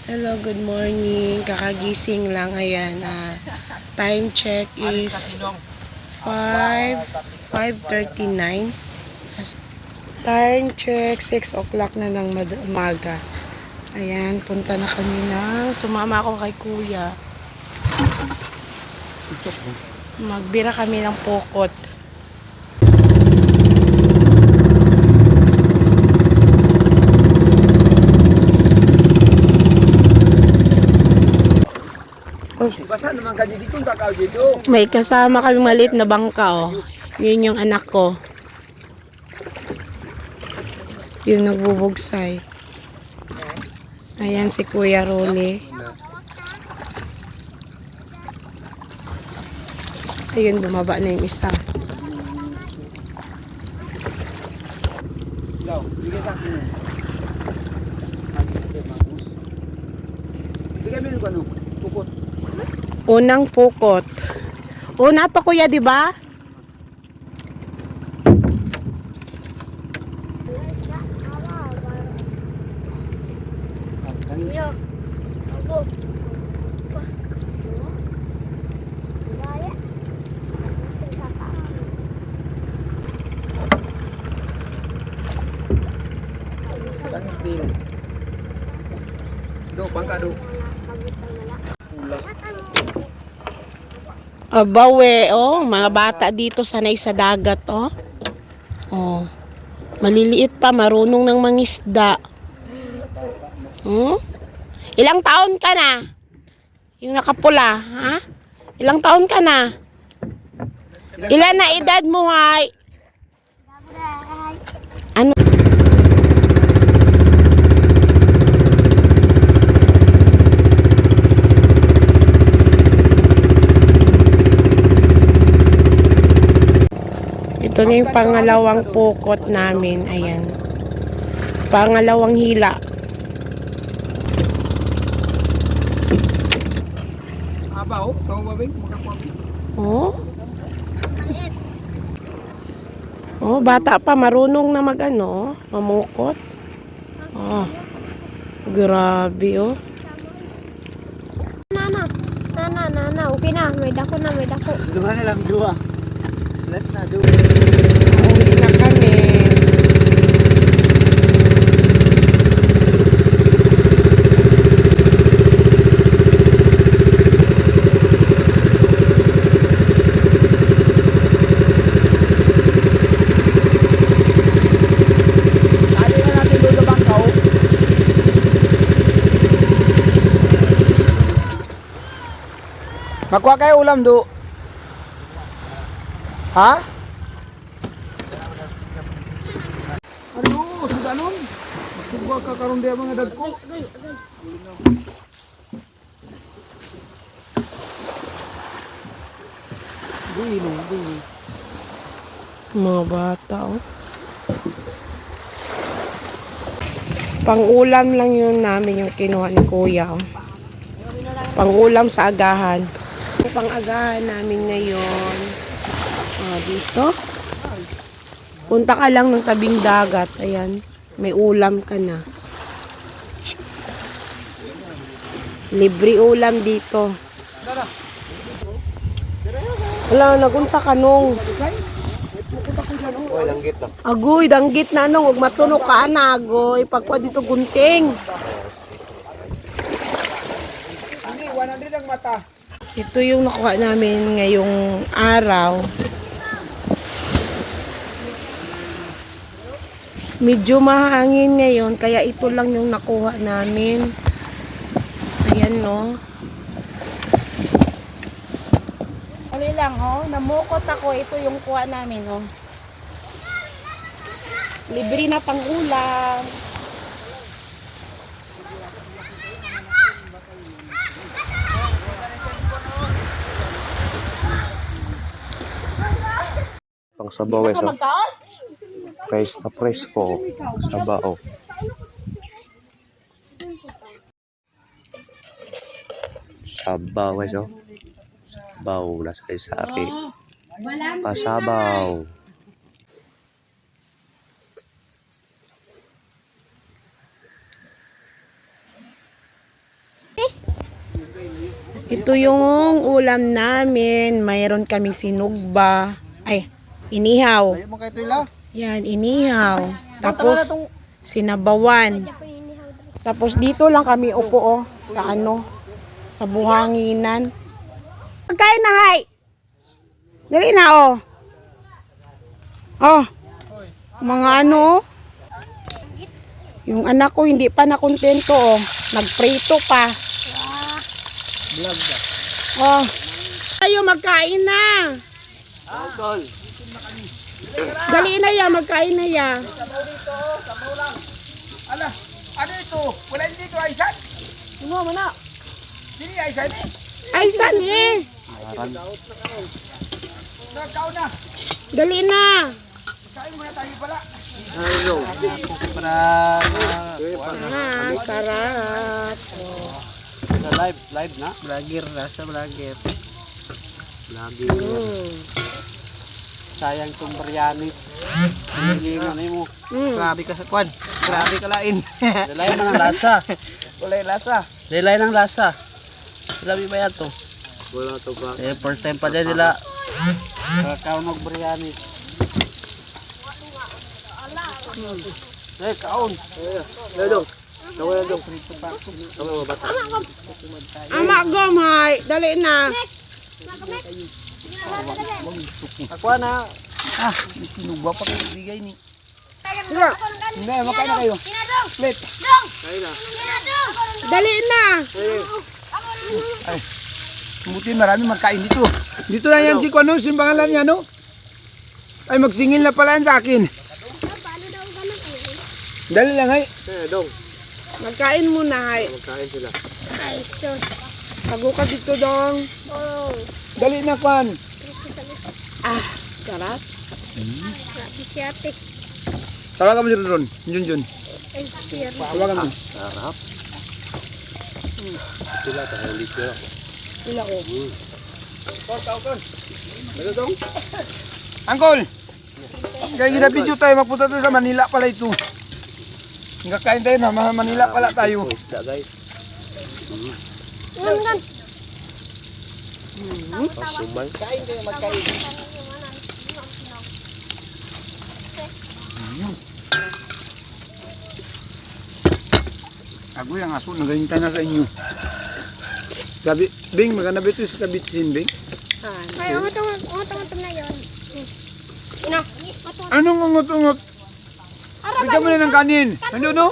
Hello, good morning. Kakagising lang. Ayan, time check is 5:39. Time check, 6 o'clock na ng umaga. Ayan, punta na kami sumama ako kay kuya. Magbira kami ng pokot. Basta naman ka dito, takaw dito. May kasama kami maliit na bangka, oh. Yun yung anak ko. Yung nagbubugsay. Ayan si Kuya Rolly. Ayun, bumaba na yung isa. Ikaw, bigay sa akin. Bigay mo yung ano, pukot. Unang pukot. Una pa kuya, di ba? Do, bangka do. Abawe, oh, mga bata dito sanay sa dagat, oh. Oh. Maliliit pa, marunong ng mangisda. Hmm? Ilang taon ka na? Yung nakapula, ha? Ilang taon ka na? Ilan na edad mo, hay? Ano? Ito na yung pangalawang pukot namin. Ayan. Pangalawang hila. Abaw, babing, makapabi. Oh. Oh, bata pa. Marunong na magano, mamukot. Oh. Grabe, oh. Nana, okay na. May dako na, may dako. Dua na lang, dua. Last na, dua. Uwi na kami. Tali na natin doon sa bangkaw. Magkuha kayo ulam do. Ha? Ano? Sudah nun? Magkuha ka karon dia mga dagko. Dili. Mga bata, oh. Pang-ulam lang yun namin yung kinuha ni kuya, oh. Pang-ulam sa agahan. Pang-agahan namin ngayon. Dito. Punta ka lang ng tabing dagat. Ayan. May ulam ka na. Libre ulam dito. Wala, nagunsa kanong. Oy, langgit na. Agoy, danggit na nung. Huwag matunog ka na, agoy. Pagkwa dito gunting. Hindi, 100 ang mata. Ito yung nakuha namin ngayong araw. Medyo mahangin ngayon, kaya ito lang yung nakuha namin. Ayan, no. Ano lang, oh. Namukot ako. Ito yung kuha namin, oh. Libre na pang ulam. Pang sabaw eh, so fresh na presko sabaw. Sabaw eh, so sabaw na sari-sari. Pasabaw. Ito yung ulam namin. Mayroon kaming sinugba. Ay, inihaw. Ayaw mo kayo ito ila. Yan, inihaw. Tapos, sinabawan. Tapos dito lang kami upo sa sa buhanginan. Pagkain na, hay! Dali na, mga yung anak ko hindi pa nakontento, nagprito pa. Vlog ba? Ayo, magkain na. Dali na ya, magkain na ya. Ala, ano ito? Wala dito, Aisan? Ano mo na? Dini, Aisan eh. Ay, saan Nagkaon na. Dali na. Kain muna tayo pala. Sarap. Live na? Vlogger na sa vlogger. Sayang itong Brianis. Ano mo? Grabe ka sa kwan. Grabe ka lain. Dalay man ang lasa. Wala yung lasa. Dalay ng lasa. Grabe ba yan to? Wala to ba? First time pa dyan nila. Kaon ng Brianis. Kaon. Lalo. Tawala daw. Tawala ba bata? Ama gomay, dali na. Ako na. Sinugba pa kayo bigay ni. Hindi, makain na kayo. Plate. Dali na. Ay. Buti marami magkain dito. Dito na yan si Kuano, si pangalan niya, no? Ay, magsingil na pala yan sa akin. Dali lang, ay. Magkain muna, hay. Magkain sila. Ay, sus. Tago ka dito, dong. Oh. Dali na, Kwan. Sarap. Grabe si ate. Tawagan mo si Ron. Junjun. Ay, siya. Tawagan mo. Wala ko. Angkol! Kaya ginabidyo tayo, magpunta tayo sa Manila pala ito. Kakain tayo na, Manila pala tayo. Ngan. Kain tayo, magkain. Ako yung aso, nagahintay na sa inyo. Gabi, Bing, maganda ba ito sa kabitsin, Bing? Ay, ungot na yun. Ina, Anong ungot-ungot? Bigyan mo na ng kanin. Ano, no?